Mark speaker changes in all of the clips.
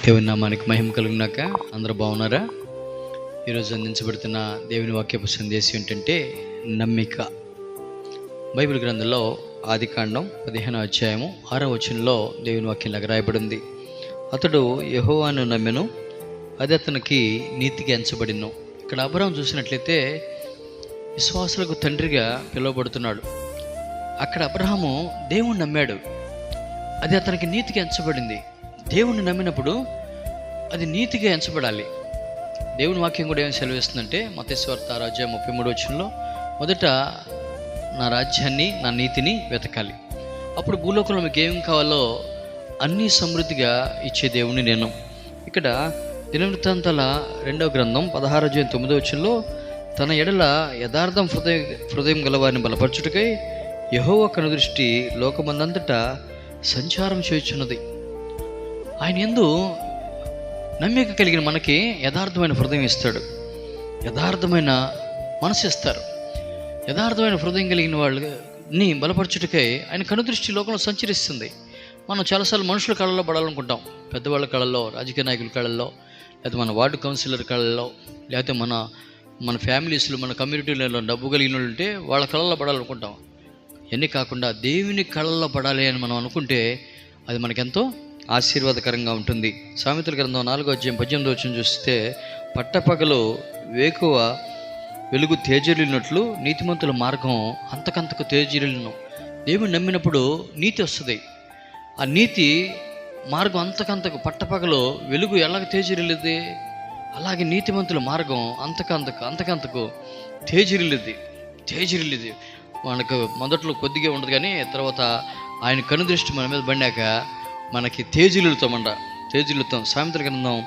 Speaker 1: దేవుని నామానికి మహిమ కలుగునాక. అందరూ బాగున్నారా? ఈరోజు అందించబడుతున్న దేవుని వాక్యపు సందేశం ఏంటంటే నమ్మిక. బైబిల్ గ్రంథంలో ఆదికాండం 15వ అధ్యాయము 6వ వచనంలో దేవుని వాక్యం రాయబడింది. అతడు యెహోవాను నమ్మెను, అది అతనికి నీతికి ఎంచబడిను. ఇక్కడ అబ్రహాము చూసినట్లయితే విశ్వాసులకు తండ్రిగా పిలువబడుతున్నాడు. అక్కడ అబ్రహాము దేవుణ్ణి నమ్మాడు, అది అతనికి నీతికి ఎంచబడింది. దేవుణ్ణి నమ్మినప్పుడు అది నీతిగా ఎంచబడాలి. దేవుని వాక్యం కూడా ఏమి సెలవిస్తుందంటే మత్తయి సువార్త 6:33 వచనంలో, మొదట నా రాజ్యాన్ని, నా నీతిని వెతకాలి, అప్పుడు భూలోకంలో మీకు ఏం కావాలో అన్నీ సమృద్ధిగా ఇచ్చే దేవుని నేను. ఇక్కడ దినవృత్తాంతాల 2వ గ్రంథం 16:9 వచనంలో, తన ఎడల యథార్థం హృదయం గలవారిని బలపరచుటకై యెహోవా కనుదృష్టి లోకమందంతటా సంచారం చేయుచున్నది. ఆయన యందు నమ్మిక కలిగిన మనకి యథార్థమైన హృదయం ఇస్తాడు, యథార్థమైన మనసు ఇస్తారు. యథార్థమైన హృదయం కలిగిన వాళ్ళని బలపరచుటకై ఆయన కనుదృష్టి లోకంలో సంచరిస్తుంది. మనం చాలాసార్లు మనుషుల కళల్లో పడాలనుకుంటాం, పెద్దవాళ్ళ కళల్లో, రాజకీయ నాయకుల కళల్లో, లేకపోతే మన వార్డు కౌన్సిలర్ కళల్లో, లేకపోతే మన ఫ్యామిలీస్లో, మన కమ్యూనిటీలలో డబ్బు కలిగిన వాళ్ళు ఉంటే వాళ్ళ కళల్లో పడాలనుకుంటాం. ఇవన్నీ కాకుండా దేవుని కళల్లో పడాలి అని మనం అనుకుంటే అది మనకెంతో ఆశీర్వాదకరంగా ఉంటుంది. సామెతల గ్రంథం 4:18 వచనం చూస్తే, పట్టపగలు వేకువ వెలుగు తేజరిల్లినట్లు నీతిమంతుల మార్గం అంతకంతకు తేజరిల్లును. దేవుని నమ్మినప్పుడు నీతి వస్తుంది. ఆ నీతి మార్గం అంతకంతకు, పట్టపగలు వెలుగు ఎలాగ తేజరిల్లుద్ది, అలాగే నీతిమంతుల మార్గం అంతకంతకు తేజరిల్లుద్ది. మనకు మొదట్లో కొద్దిగా ఉండదు, కానీ తర్వాత ఆయన కనుదృష్టి మన మీద పడినాక మనకి తేజరిల్లుతాం. సామెతల గ్రంథం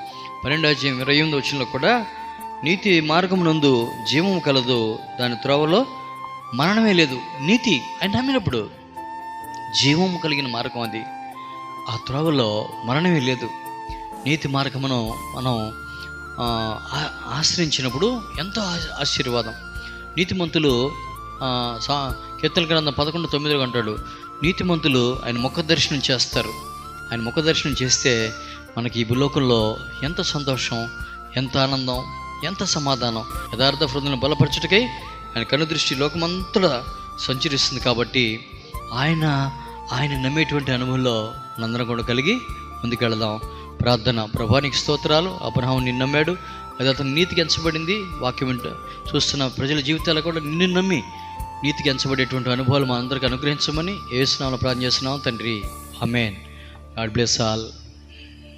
Speaker 1: 12:28 వచనంలో కూడా, నీతి మార్గమునందు జీవము కలదు, దాని త్రోవలో మరణమే లేదు. నీతి ఆయన నమ్మినప్పుడు జీవము కలిగిన మార్గం అది, ఆ త్రోవలో మరణమే లేదు. నీతి మార్గమును మనం ఆశ్రయించినప్పుడు ఎంతో ఆశీర్వాదం. నీతిమంతులు కీర్తన గ్రంథం 11:9 అంటాడు, నీతిమంతులు ఆయన ముఖ దర్శనం చేస్తారు. ఆయన ముఖ దర్శనం చేస్తే మనకి ఈ భూలోకంలో ఎంత సంతోషం, ఎంత ఆనందం, ఎంత సమాధానం. యథార్థ హృదయాన్ని బలపరచుటకై ఆయన కనుదృష్టి లోకమంతటా సంచరిస్తుంది. కాబట్టి ఆయన నమ్మేటువంటి అనుభవంలో మనందరం కూడా కలిగి ముందుకెళదాం. ప్రార్థన. ప్రభానికి స్తోత్రాలు. అబ్రహాము నిన్ను నమ్మాడు, అది అతను నీతికి ఎంచబడింది. వాక్యం చూస్తున్న ప్రజల జీవితాలు కూడా నిన్ను నమ్మి నీతికి ఎంచబడేటువంటి అనుభవాలు మా అందరికీ అనుగ్రహించమని యేసు నామములో ప్రార్థన చేస్తున్నాం తండ్రి. ఆమేన్. God bless all.